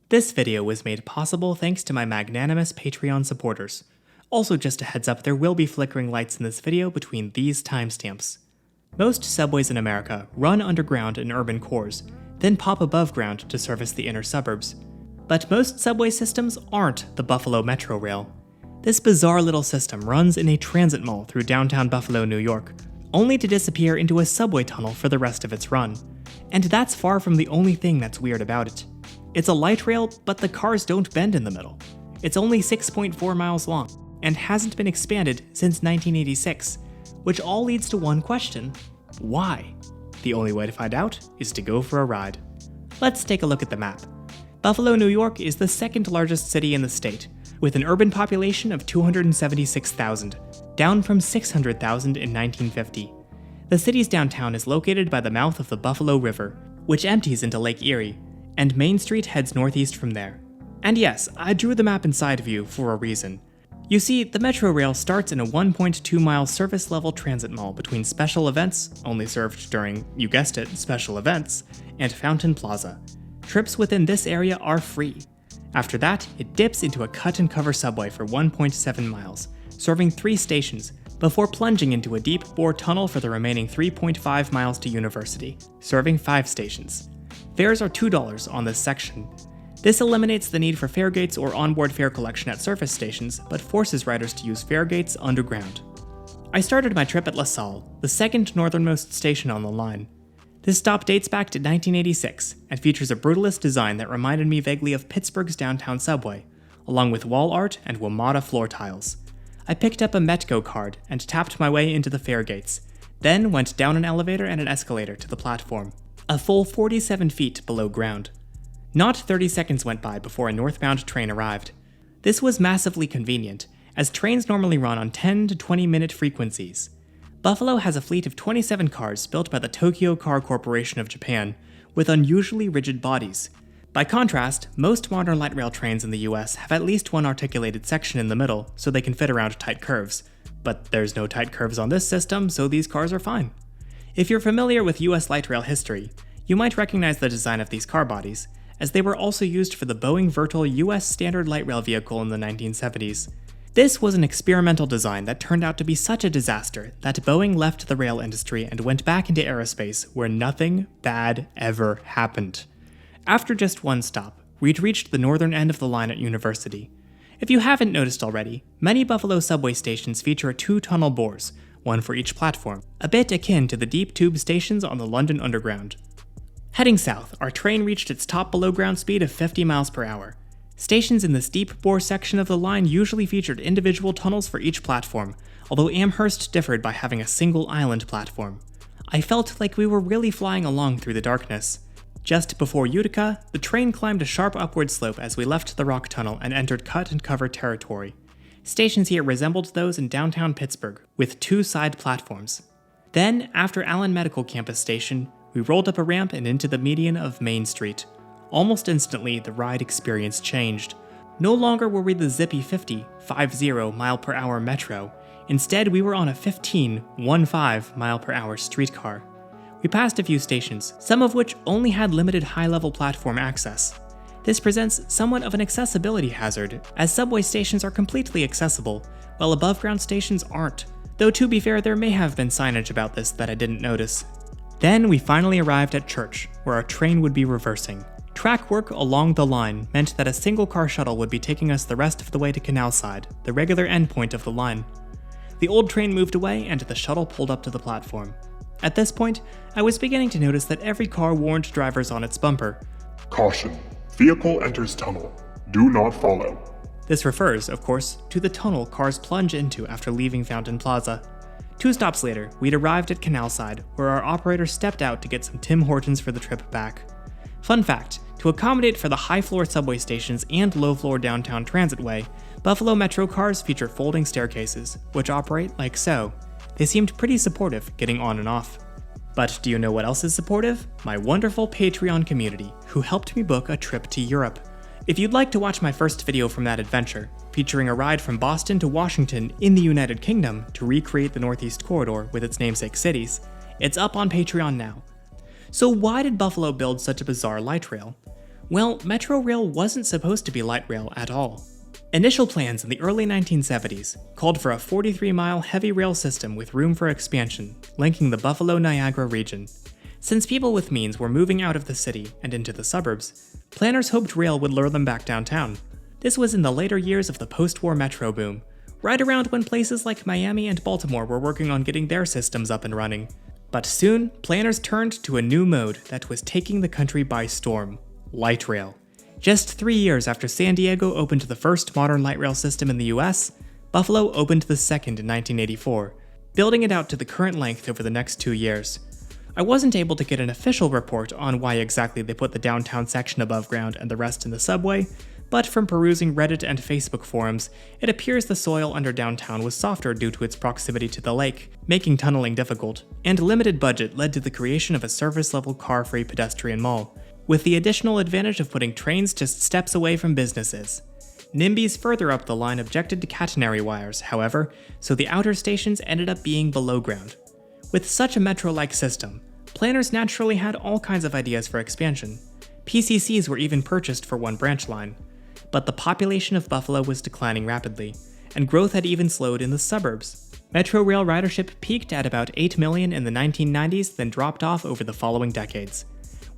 This video was made possible thanks to my magnanimous Patreon supporters. Also, just a heads up, there will be flickering lights in this video between these timestamps. Most subways in America run underground in urban cores, then pop above ground to service the inner suburbs. But most subway systems aren't the Buffalo Metro Rail. This bizarre little system runs in a transit mall through downtown Buffalo, New York, only to disappear into a subway tunnel for the rest of its run. And that's far from the only thing that's weird about it. It's a light rail, but the cars don't bend in the middle. It's only 6.4 miles long, and hasn't been expanded since 1986, which all leads to one question: why? The only way to find out is to go for a ride. Let's take a look at the map. Buffalo, New York is the second largest city in the state, with an urban population of 276,000, down from 600,000 in 1950. The city's downtown is located by the mouth of the Buffalo River, which empties into Lake Erie, and Main Street heads northeast from there. And yes, I drew the map inside view for a reason. You see, the Metro Rail starts in a 1.2-mile surface-level transit mall between Special Events, only served during, you guessed it, special events, and Fountain Plaza. Trips within this area are free. After that, it dips into a cut-and-cover subway for 1.7 miles, serving 3 stations, before plunging into a deep-bore tunnel for the remaining 3.5 miles to University, serving 5 stations. Fares are $2 on this section. This eliminates the need for fare gates or onboard fare collection at surface stations, but forces riders to use fare gates underground. I started my trip at LaSalle, the second northernmost station on the line. This stop dates back to 1986 and features a brutalist design that reminded me vaguely of Pittsburgh's downtown subway, along with wall art and WMATA floor tiles. I picked up a Metco card and tapped my way into the fare gates, then went down an elevator and an escalator to the platform, a full 47 feet below ground. Not 30 seconds went by before a northbound train arrived. This was massively convenient, as trains normally run on 10 to 20-minute frequencies. Buffalo has a fleet of 27 cars built by the Tokyo Car Corporation of Japan, with unusually rigid bodies. By contrast, most modern light rail trains in the US have at least one articulated section in the middle so they can fit around tight curves. But there's no tight curves on this system, so these cars are fine. If you're familiar with US light rail history, you might recognize the design of these car bodies, as they were also used for the Boeing Vertol US standard light rail vehicle in the 1970s. This was an experimental design that turned out to be such a disaster that Boeing left the rail industry and went back into aerospace where nothing bad ever happened. After just one stop, we'd reached the northern end of the line at University. If you haven't noticed already, many Buffalo subway stations feature 2 tunnel bores, one for each platform, a bit akin to the deep tube stations on the London Underground. Heading south, our train reached its top below ground speed of 50 miles per hour. Stations in this deep bore section of the line usually featured individual tunnels for each platform, although Amherst differed by having a single island platform. I felt like we were really flying along through the darkness. Just before Utica, the train climbed a sharp upward slope as we left the rock tunnel and entered cut-and-cover territory. Stations here resembled those in downtown Pittsburgh, with 2 side platforms. Then, after Allen Medical Campus Station, we rolled up a ramp and into the median of Main Street. Almost instantly, the ride experience changed. No longer were we the zippy 50 mile per hour metro. Instead, we were on a 15 mile per hour streetcar. We passed a few stations, some of which only had limited high-level platform access. This presents somewhat of an accessibility hazard, as subway stations are completely accessible, while above-ground stations aren't. Though to be fair, there may have been signage about this that I didn't notice. Then we finally arrived at Church, where our train would be reversing. Track work along the line meant that a single-car shuttle would be taking us the rest of the way to Canalside, the regular endpoint of the line. The old train moved away and the shuttle pulled up to the platform. At this point, I was beginning to notice that every car warned drivers on its bumper, "Caution, vehicle enters tunnel. Do not follow." This refers, of course, to the tunnel cars plunge into after leaving Fountain Plaza. 2 stops later, we'd arrived at Canalside, where our operator stepped out to get some Tim Hortons for the trip back. Fun fact, to accommodate for the high-floor subway stations and low-floor downtown transitway, Buffalo Metro cars feature folding staircases, which operate like so. They seemed pretty supportive getting on and off. But do you know what else is supportive? My wonderful Patreon community, who helped me book a trip to Europe. If you'd like to watch my first video from that adventure, featuring a ride from Boston to Washington in the United Kingdom to recreate the Northeast Corridor with its namesake cities, it's up on Patreon now. So why did Buffalo build such a bizarre light rail? Well, Metro Rail wasn't supposed to be light rail at all. Initial plans in the early 1970s called for a 43-mile heavy rail system with room for expansion, linking the Buffalo-Niagara region. Since people with means were moving out of the city and into the suburbs, planners hoped rail would lure them back downtown. This was in the later years of the post-war metro boom, right around when places like Miami and Baltimore were working on getting their systems up and running. But soon, planners turned to a new mode that was taking the country by storm: light rail. Just 3 years after San Diego opened the first modern light rail system in the US, Buffalo opened the second in 1984, building it out to the current length over the next 2 years. I wasn't able to get an official report on why exactly they put the downtown section above ground and the rest in the subway, but from perusing Reddit and Facebook forums, it appears the soil under downtown was softer due to its proximity to the lake, making tunneling difficult, and limited budget led to the creation of a surface-level car-free pedestrian mall, with the additional advantage of putting trains just steps away from businesses. NIMBYs further up the line objected to catenary wires, however, so the outer stations ended up being below ground. With such a metro-like system, planners naturally had all kinds of ideas for expansion. PCCs were even purchased for one branch line. But the population of Buffalo was declining rapidly, and growth had even slowed in the suburbs. Metro rail ridership peaked at about 8 million in the 1990s, then dropped off over the following decades.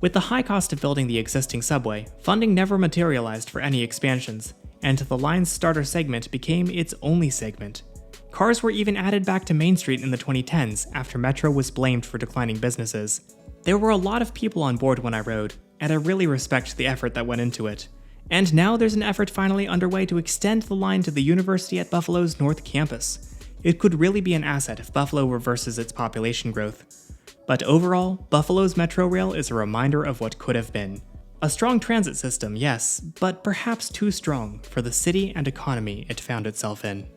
With the high cost of building the existing subway, funding never materialized for any expansions, and the line's starter segment became its only segment. Cars were even added back to Main Street in the 2010s after Metro was blamed for declining businesses. There were a lot of people on board when I rode, and I really respect the effort that went into it. And now there's an effort finally underway to extend the line to the University at Buffalo's North Campus. It could really be an asset if Buffalo reverses its population growth. But overall, Buffalo's Metro Rail is a reminder of what could have been. A strong transit system, yes, but perhaps too strong for the city and economy it found itself in.